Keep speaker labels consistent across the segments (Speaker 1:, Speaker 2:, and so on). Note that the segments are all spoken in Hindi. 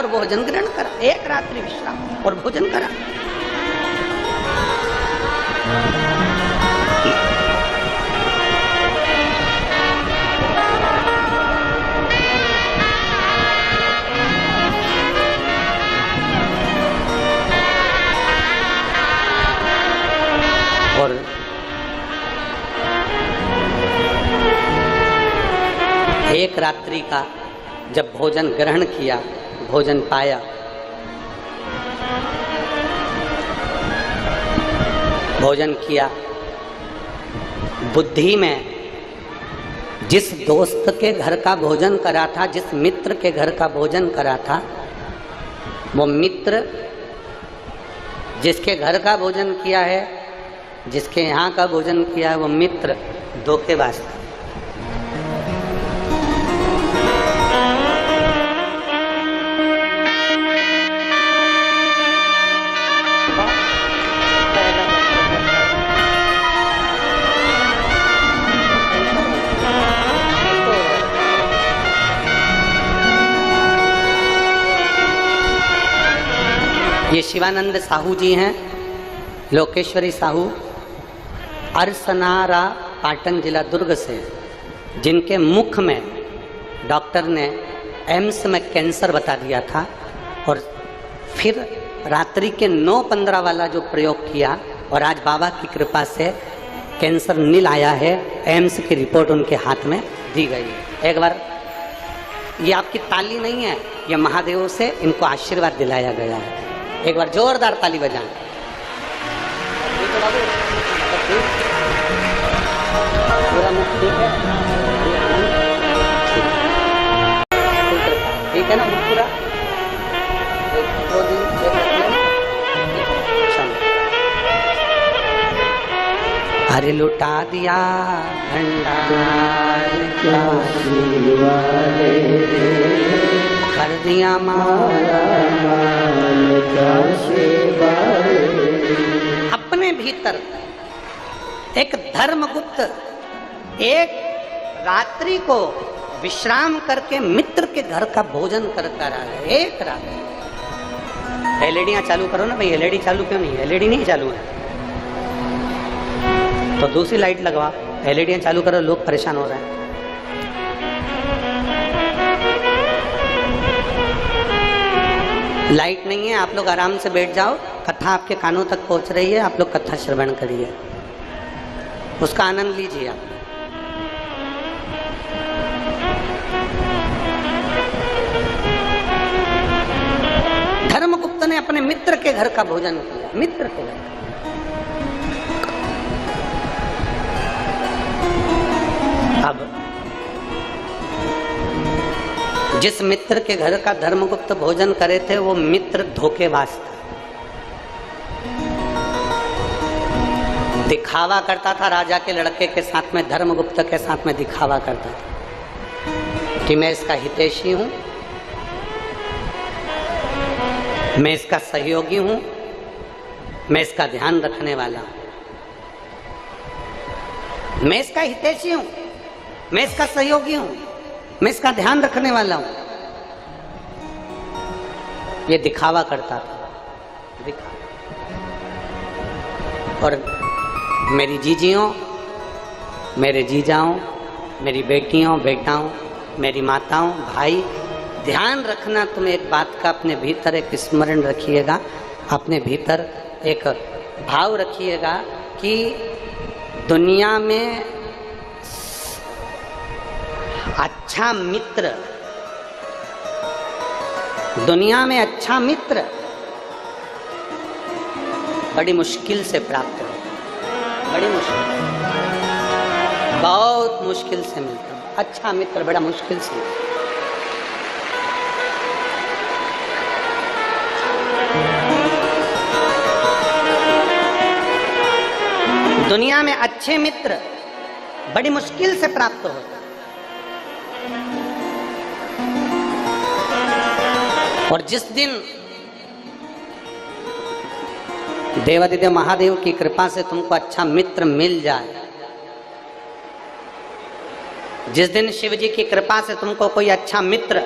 Speaker 1: और भोजन ग्रहण करा, एक रात्रि विश्राम और भोजन करा। और एक रात्रि का जब भोजन ग्रहण किया, भोजन पाया, भोजन किया, बुद्धि में जिस दोस्त के घर का भोजन करा था, जिस मित्र के घर का भोजन करा था, वो मित्र जिसके घर का भोजन किया है, जिसके यहाँ का भोजन किया है, वो मित्र धोखेबाज था। ये शिवानंद साहू जी हैं, लोकेश्वरी साहू, अरसनारा, पाटन जिला दुर्ग से, जिनके मुख में डॉक्टर ने एम्स में कैंसर बता दिया था और फिर रात्रि के 9:15 वाला जो प्रयोग किया और आज बाबा की कृपा से कैंसर नील आया है। एम्स की रिपोर्ट उनके हाथ में दी गई है। एक बार, ये आपकी ताली नहीं है, ये महादेव से इनको आशीर्वाद दिलाया गया है। एक बार जोरदार ताली बजाएं। पूरा मुख ठीक है, ठीक है ना मुख पूरा? अरे लुटा दिया भंडार कर दिया माला, अपने भीतर एक धर्मगुप्त एक रात्रि को विश्राम करके मित्र के घर का भोजन करता रहा। एक रात्रि। एलईडियां चालू करो ना भाई, एलईडी चालू क्यों नहीं? एलईडी नहीं चालू है तो दूसरी लाइट लगवा। एलईडियां चालू करो, लोग परेशान हो रहे हैं। लाइट नहीं है, आप लोग आराम से बैठ जाओ, कथा आपके कानों तक पहुंच रही है, आप लोग कथा श्रवण करिए, उसका आनंद लीजिए आप। धर्मगुप्त ने अपने मित्र के घर का भोजन किया, मित्र के घर। अब जिस मित्र के घर का धर्मगुप्त भोजन करे थे, वो मित्र धोखेबाज था, दिखावा करता था। राजा के लड़के के साथ में, धर्मगुप्त के साथ में दिखावा करता था कि मैं इसका हितैषी हूं, मैं इसका सहयोगी हूं, मैं इसका ध्यान रखने वाला हूं, मैं इसका हितैषी हूं, मैं इसका सहयोगी हूं, मैं इसका ध्यान रखने वाला हूं। ये दिखावा करता था, और मेरी जीजियों, मेरे जीजाओं, मेरी बेटियों, बेटाओं, मेरी माताओं, भाई, ध्यान रखना। तुम एक बात का अपने भीतर एक स्मरण रखिएगा, अपने भीतर एक भाव रखिएगा कि दुनिया में अच्छा मित्र, दुनिया में अच्छा मित्र बड़ी मुश्किल से प्राप्त हो, बड़ी मुश्किल, बहुत मुश्किल से मिलता है। अच्छा मित्र बड़ा मुश्किल से। दुनिया में अच्छे मित्र बड़ी मुश्किल से प्राप्त होते। और जिस दिन देवादिदेव महादेव की कृपा से तुमको अच्छा मित्र मिल जाए, जिस दिन शिव जी की कृपा से तुमको कोई अच्छा मित्र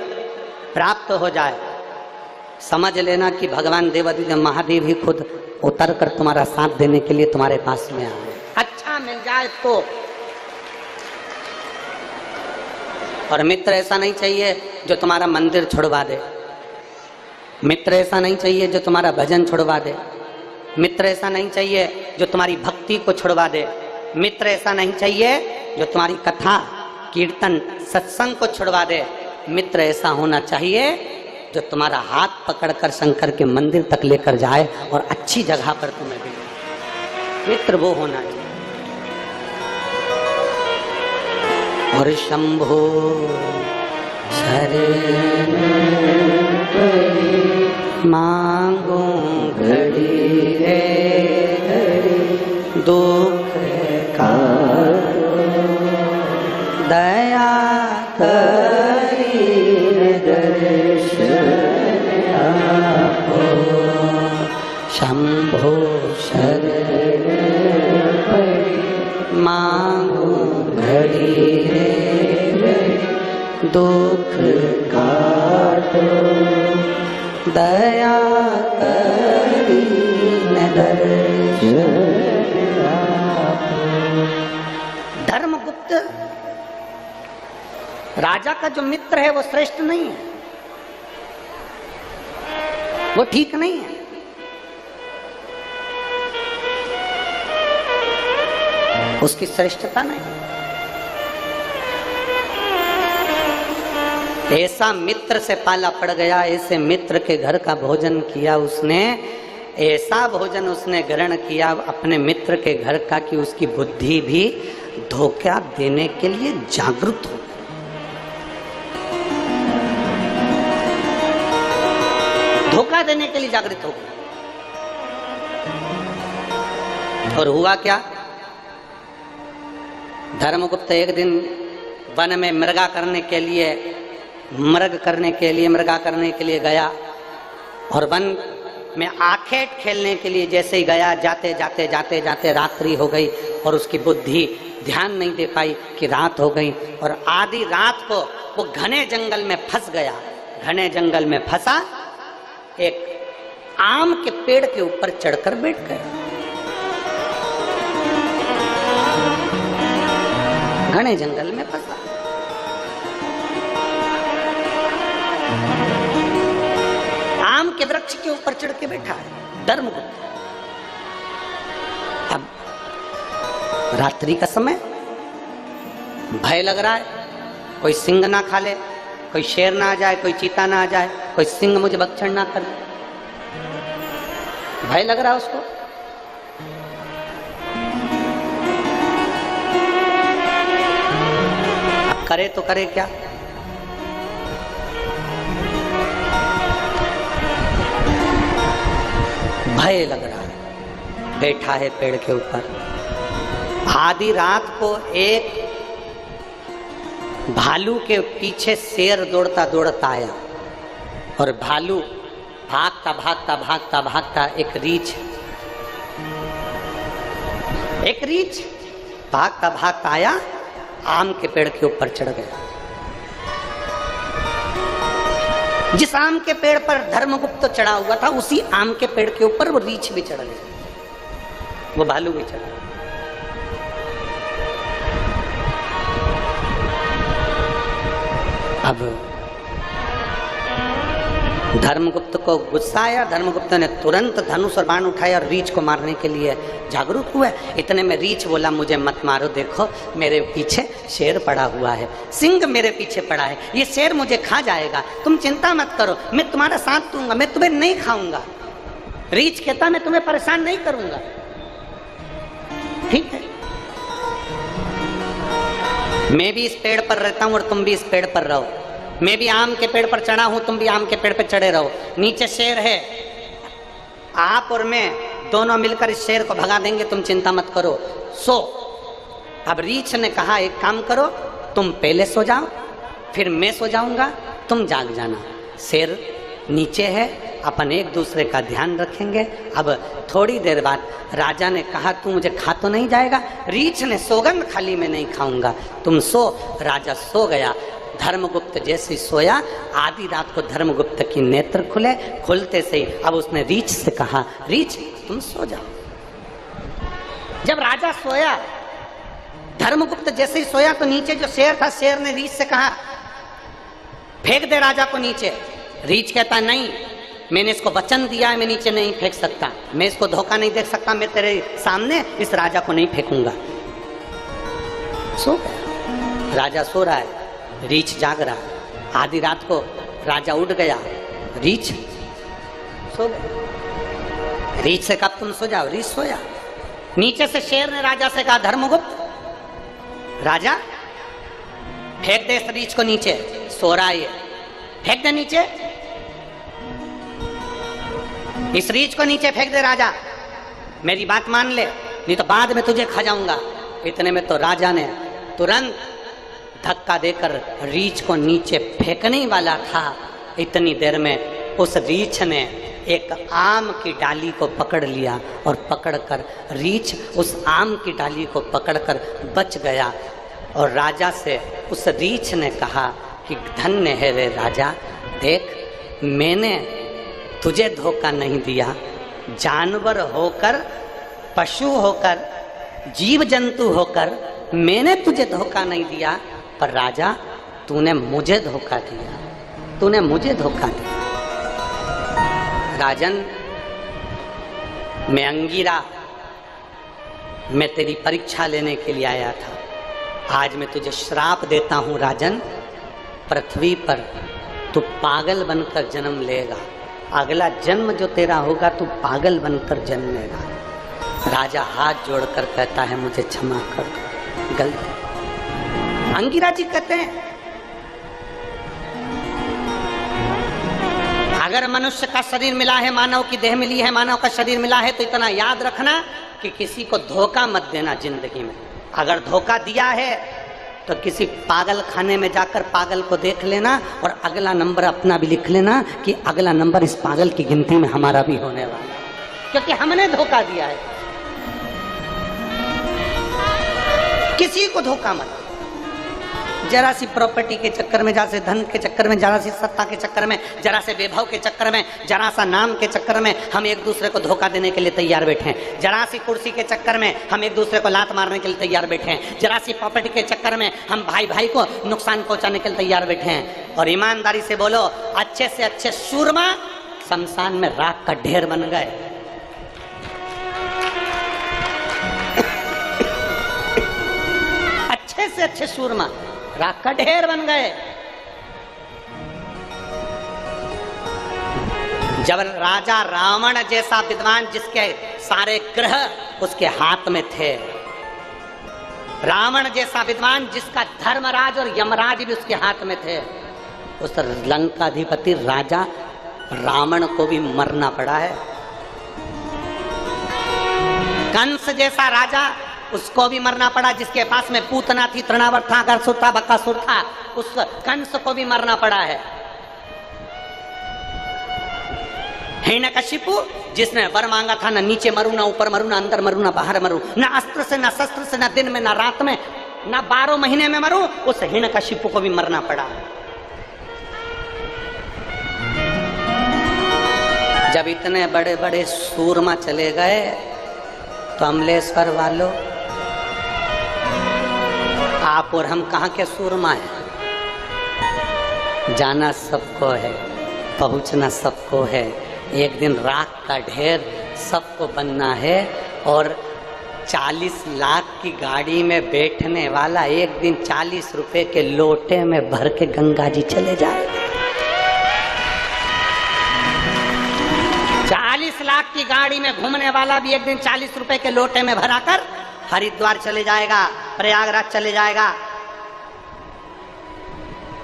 Speaker 1: प्राप्त हो जाए, समझ लेना कि भगवान देवादिदेव महादेव ही खुद उतर कर तुम्हारा साथ देने के लिए तुम्हारे पास में आए। अच्छा मिल जाए तो। और मित्र ऐसा नहीं चाहिए जो तुम्हारा मंदिर छुड़वा दे, मित्र ऐसा नहीं चाहिए जो तुम्हारा भजन छुड़वा दे, मित्र ऐसा नहीं चाहिए जो तुम्हारी भक्ति को छुड़वा दे, मित्र ऐसा नहीं चाहिए जो तुम्हारी कथा कीर्तन सत्संग को छुड़वा दे। मित्र ऐसा होना चाहिए जो तुम्हारा हाथ पकड़कर शंकर के मंदिर तक लेकर जाए और अच्छी जगह पर तुम्हें भी। मित्र वो होना चाहिए। और शंभो शरण मांगो घड़ी रे दुख का दया करी दर्शन आपो। शंभो शरण मांगो घड़ी रे दुख काटो दया करी दर्शन आपो। धर्मगुप्त राजा का जो मित्र है वो श्रेष्ठ नहीं है, वो ठीक नहीं है। उसकी श्रेष्ठता नहीं। ऐसा मित्र से पाला पड़ गया, ऐसे मित्र के घर का भोजन किया उसने, ऐसा भोजन उसने ग्रहण किया अपने मित्र के घर का कि उसकी बुद्धि भी धोखा देने के लिए जागरूक हो। धोखा देने के लिए जागृत हो गई। और हुआ क्या? धर्मगुप्त एक दिन वन में मृगा करने के लिए गया और वन में आखेट खेलने के लिए जैसे ही गया, जाते जाते जाते जाते रात्रि हो गई और उसकी बुद्धि ध्यान नहीं दे पाई कि रात हो गई। और आधी रात को वो घने जंगल में फंस गया। घने जंगल में फंसा, एक आम के पेड़ के ऊपर चढ़कर बैठ गया। घने जंगल में फंसा। आम के वृक्ष के ऊपर चढ़ के बैठा है धर्मगुप्त। अब रात्रि का समय, भय लग रहा है, कोई सिंह ना खा ले, कोई शेर ना आ जाए, कोई चीता ना आ जाए, कोई सिंह मुझे भक्षण ना कर। भय लग रहा है उसको। अब करे तो करे क्या? भय लग रहा है, बैठा है पेड़ के ऊपर। आधी रात को एक भालू के पीछे शेर दौड़ता दौड़ता आया और भालू भागता भागता भागता भागता एक रीछ भागता भागता आया, आम के पेड़ के ऊपर चढ़ गया। जिस आम के पेड़ पर धर्मगुप्त चढ़ा हुआ था, उसी आम के पेड़ के ऊपर वो रीछ भी चढ़ गया, वो भालू भी चढ़ गया। अब धर्मगुप्त को गुस्सा आया। धर्मगुप्त ने तुरंत धनुष और बाण उठाया और रीछ को मारने के लिए जागरूक हुआ। इतने में रीछ बोला, मुझे मत मारो, देखो मेरे पीछे शेर पड़ा हुआ है, सिंह मेरे पीछे पड़ा है, ये शेर मुझे खा जाएगा, तुम चिंता मत करो, मैं तुम्हारा साथ दूंगा, मैं तुम्हें नहीं खाऊंगा। रीछ कहता मैं तुम्हें परेशान नहीं करूंगा। ठीक है, मैं भी इस पेड़ पर रहता हूं और तुम भी इस पेड़ पर रहो, मैं भी आम के पेड़ पर चढ़ा हूं, तुम भी आम के पेड़ पर चढ़े रहो, नीचे शेर है, आप और मैं दोनों मिलकर इस शेर को भगा देंगे, तुम चिंता मत करो, सो। अब रीछ ने कहा एक काम करो, तुम पहले सो जाओ, फिर मैं सो जाऊंगा, तुम जाग जाना। शेर नीचे है, अपन एक दूसरे का ध्यान रखेंगे। अब थोड़ी देर बाद राजा ने कहा तू मुझे खा तो नहीं जाएगा? रीछ ने सौगंध खाली मैं नहीं खाऊंगा, तुम सो। राजा सो गया। धर्मगुप्त जैसे सोया, आधी रात को धर्मगुप्त की नेत्र खुले, खुलते से ही अब उसने रीछ से कहा, रीछ तुम सो जाओ। जब राजा सोया, धर्मगुप्त जैसे ही सोया तो नीचे जो शेर था, शेर ने रीछ से कहा फेंक दे राजा को नीचे। रीछ कहता नहीं, मैंने इसको वचन दिया है, मैं नीचे नहीं फेंक सकता, मैं इसको धोखा नहीं दे सकता, मैं तेरे सामने इस राजा को नहीं फेंकूंगा। सो गया, राजा सो रहा है, रीछ जाग रहा। आधी रात को राजा उठ गया, रीछ सो गया। रीछ से कब तुम सो जाओ, रीछ सोया। नीचे से शेर ने राजा से कहा, धर्मगुप्त राजा फेंक दे इस रीछ को नीचे, सो रहा है ये, फेंक दे नीचे, इस रीछ को नीचे फेंक दे राजा, मेरी बात मान ले, नहीं तो बाद में तुझे खा जाऊंगा। इतने में तो राजा ने तुरंत धक्का देकर रीछ को नीचे फेंकने वाला था। इतनी देर में उस रीछ ने एक आम की डाली को पकड़ लिया और पकड़कर रीछ उस आम की डाली को पकड़कर बच गया। और राजा से उस रीछ ने कहा कि धन्य है रे राजा, देख मैंने तुझे धोखा नहीं दिया, जानवर होकर, पशु होकर, जीव जंतु होकर मैंने तुझे धोखा नहीं दिया, पर राजा तूने मुझे धोखा दिया, तूने मुझे धोखा दिया। राजन, मैं अंगिरा, मैं तेरी परीक्षा लेने के लिए आया था। आज मैं तुझे श्राप देता हूं राजन, पृथ्वी पर तू पागल बनकर जन्म लेगा, अगला जन्म जो तेरा होगा तू पागल बनकर जन्मेगा। राजा हाथ जोड़कर कहता है मुझे क्षमा कर दो, गलती। अंगिरा जी कहते हैं अगर मनुष्य का शरीर मिला है, मानव की देह मिली है, मानव का शरीर मिला है, तो इतना याद रखना कि किसी को धोखा मत देना जिंदगी में। अगर धोखा दिया है तो किसी पागल खाने में जाकर पागल को देख लेना और अगला नंबर अपना भी लिख लेना कि अगला नंबर इस पागल की गिनती में हमारा भी होने वाला है, क्योंकि हमने धोखा दिया है। किसी को धोखा मत, जरा सी प्रॉपर्टी के चक्कर में, जरा से धन के चक्कर में, जरा सी सत्ता के चक्कर में, जरा से वैभव के चक्कर में, जरा सा नाम के चक्कर में हम एक दूसरे को धोखा देने के लिए तैयार बैठे हैं। जरा सी कुर्सी के चक्कर में हम एक दूसरे को लात मारने के लिए तैयार बैठे हैं। जरा सी प्रॉपर्टी के चक्कर में हम भाई भाई को नुकसान पहुंचाने के लिए तैयार बैठे हैं। और ईमानदारी से बोलो, अच्छे से अच्छे सूरमा शमशान में राख का ढेर बन गए। अच्छे से अच्छे सूरमा राख का ढेर बन गए। जब राजा रावण जैसा विद्वान, जिसके सारे ग्रह उसके हाथ में थे, रावण जैसा विद्वान जिसका धर्मराज और यमराज भी उसके हाथ में थे, उस लंकाधिपति राजा रावण को भी मरना पड़ा है। कंस जैसा राजा, उसको भी मरना पड़ा, जिसके पास में पूतना थी, तृणावर था, अगरसुर था, बकासुर था, उस कंस को भी मरना पड़ा है। हिरण्यकशिपु, जिसने वर मांगा था, ना नीचे मरू, ना ऊपर मरू, ना अंदर मरू, ना बाहर मरू, ना अस्त्र से, ना शस्त्र से, ना दिन में, ना रात में, ना 12 महीने में मरू, उस हिरण्यकशिपु को भी मरना पड़ा। जब इतने बड़े बड़े सूरमा चले गए तो अमलेश्वर वालों, आप और हम कहाँ के सूरमा हैं? जाना सबको है, पहुंचना सबको है, एक दिन राख का ढेर सबको बनना है। और 40 लाख की गाड़ी में बैठने वाला एक दिन 40 रुपए के लोटे में भर के गंगा जी चले जाएगा। 40 लाख की गाड़ी में घूमने वाला भी एक दिन 40 रुपए के लोटे में भराकर हरिद्वार चले जाएगा, प्रयागराज चले जाएगा,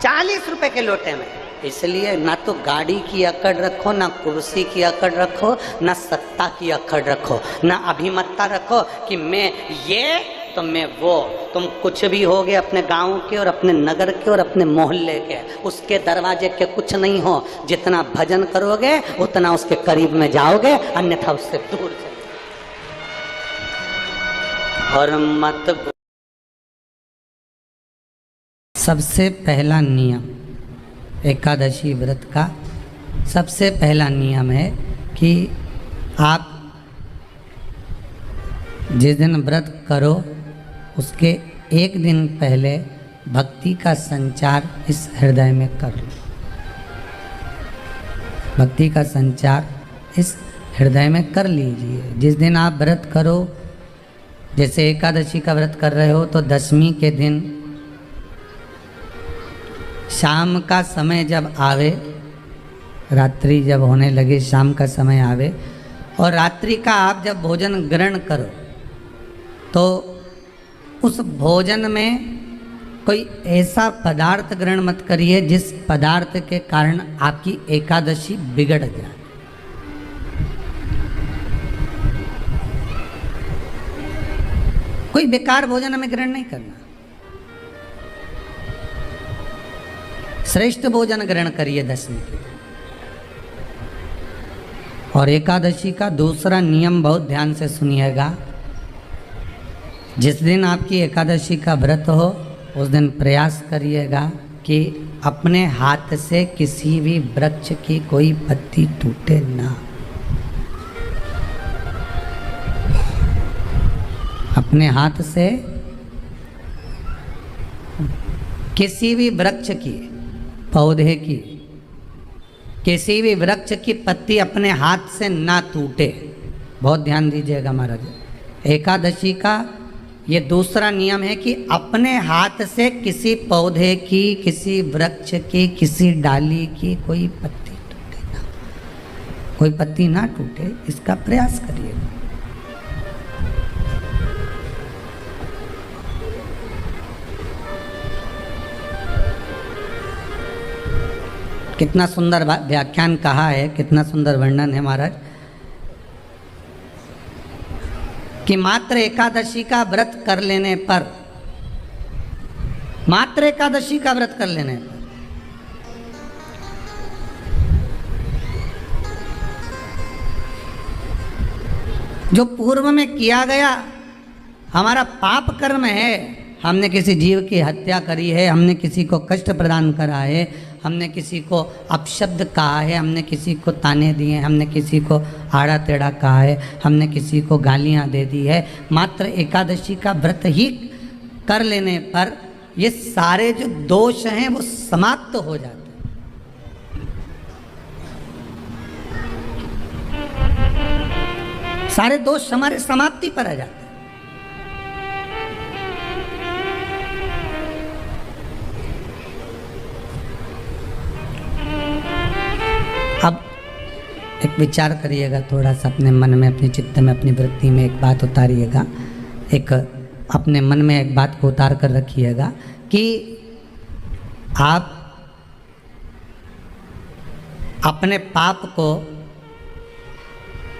Speaker 1: 40 रुपए के लोटे में। इसलिए ना तो गाड़ी की अकड़ रखो, ना कुर्सी की अकड़ रखो, ना सत्ता की अकड़ रखो, ना अभिमतता रखो कि मैं ये तो मैं वो। तुम कुछ भी होगे अपने गांव के और अपने नगर के और अपने मोहल्ले के, उसके दरवाजे के कुछ नहीं हो। जितना भजन करोगे उतना उसके करीब में जाओगे, अन्यथा उससे दूर चले। और मत सबसे पहला नियम एकादशी व्रत का सबसे पहला नियम है कि आप जिस दिन व्रत करो उसके एक दिन पहले भक्ति का संचार इस हृदय में कर लो। भक्ति का संचार इस हृदय में कर लीजिए। जिस दिन आप व्रत करो, जैसे एकादशी का व्रत कर रहे हो तो दशमी के दिन शाम का समय जब आवे, रात्रि जब होने लगे, शाम का समय आवे और रात्रि का आप जब भोजन ग्रहण करो तो उस भोजन में कोई ऐसा पदार्थ ग्रहण मत करिए जिस पदार्थ के कारण आपकी एकादशी बिगड़ जाए। कोई बेकार भोजन हमें ग्रहण नहीं करना, श्रेष्ठ भोजन ग्रहण करिए दशमी के। और एकादशी का दूसरा नियम बहुत ध्यान से सुनिएगा। जिस दिन आपकी एकादशी का व्रत हो उस दिन प्रयास करिएगा कि अपने हाथ से किसी भी वृक्ष की कोई पत्ती टूटे ना। अपने हाथ से किसी भी वृक्ष की, पौधे की, किसी भी वृक्ष की पत्ती अपने हाथ से ना टूटे। बहुत ध्यान दीजिएगा महाराज। एकादशी का ये दूसरा नियम है कि अपने हाथ से किसी पौधे की, किसी वृक्ष की, किसी डाली की कोई पत्ती टूटे ना, कोई पत्ती ना टूटे, इसका प्रयास करिए। कितना सुंदर व्याख्यान कहा है, कितना सुंदर वर्णन है महाराज कि मात्र एकादशी का व्रत कर लेने पर, मात्र एकादशी का व्रत कर लेने पर जो पूर्व में किया गया हमारा पाप कर्म है, हमने किसी जीव की हत्या करी है, हमने किसी को कष्ट प्रदान करा है, हमने किसी को अपशब्द कहा है, हमने किसी को ताने दिए, हमने किसी को आड़ा टेढ़ा कहा है, हमने किसी को गालियां दे दी है, मात्र एकादशी का व्रत ही कर लेने पर ये सारे जो दोष हैं वो समाप्त हो जाते हैं। सारे दोष हमारे समाप्ति पर आ जाते हैं। अब एक विचार करिएगा थोड़ा सा अपने मन में, अपने चित्त में, अपनी वृत्ति में एक बात उतारिएगा। एक अपने मन में एक बात को उतार कर रखिएगा कि आप अपने पाप को,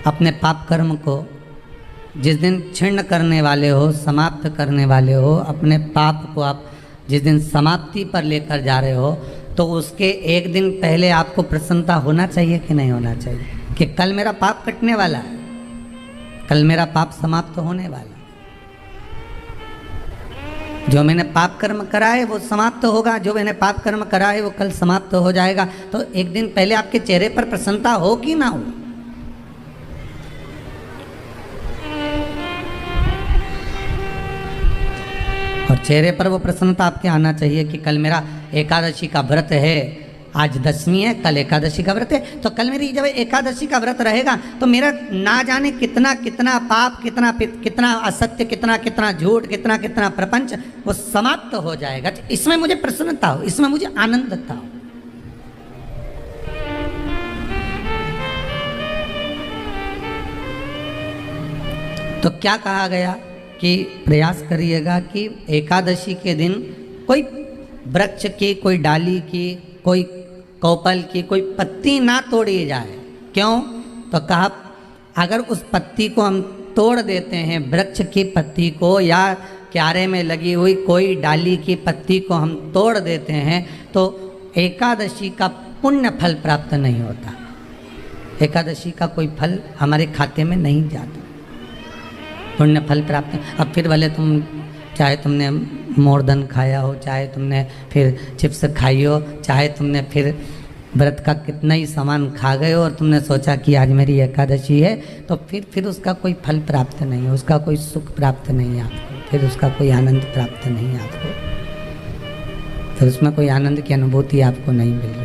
Speaker 1: अपने पाप कर्म को जिस दिन छिन्न करने वाले हो, समाप्त करने वाले हो, अपने पाप को आप जिस दिन समाप्ति पर लेकर जा रहे हो तो उसके एक दिन पहले आपको प्रसन्नता होना चाहिए कि नहीं होना चाहिए कि कल मेरा पाप कटने वाला है, कल मेरा पाप समाप्त होने वाला है। जो मैंने पाप कर्म करा है वो समाप्त होगा, जो मैंने पाप कर्म करा है वो कल समाप्त हो जाएगा। तो एक दिन पहले आपके चेहरे पर प्रसन्नता हो कि ना हो। और चेहरे पर वो प्रसन्नता आपके आना चाहिए कि कल मेरा एकादशी का व्रत है, आज दशमी है, कल एकादशी का व्रत है, तो कल मेरी जब एकादशी का व्रत रहेगा तो मेरा ना जाने कितना कितना पाप, कितना असत्य, कितना झूठ, कितना प्रपंच वो समाप्त हो जाएगा। इसमें मुझे प्रसन्नता हो, इसमें मुझे आनंदता हो। तो क्या कहा गया कि प्रयास करिएगा कि एकादशी के दिन कोई वृक्ष की, कोई डाली की, कोई कौपल की कोई पत्ती ना तोड़ी जाए। क्यों? तो कहा अगर उस पत्ती को हम तोड़ देते हैं, वृक्ष की पत्ती को या क्यारे में लगी हुई कोई डाली की पत्ती को हम तोड़ देते हैं तो एकादशी का पुण्य फल प्राप्त नहीं होता, एकादशी का कोई फल हमारे खाते में नहीं जाता, पुण्य फल प्राप्त। अब फिर भले तुम चाहे तुमने मोरधन खाया हो, चाहे तुमने फिर चिप्स खाई हो, चाहे तुमने फिर व्रत का कितना ही सामान खा गए हो और तुमने सोचा कि आज मेरी एकादशी है, तो फिर उसका कोई फल प्राप्त नहीं है, उसका कोई सुख प्राप्त नहीं है आपको, फिर उसका कोई आनंद प्राप्त नहीं है आपको, फिर उसमें कोई आनंद की अनुभूति आपको नहीं मिल रही।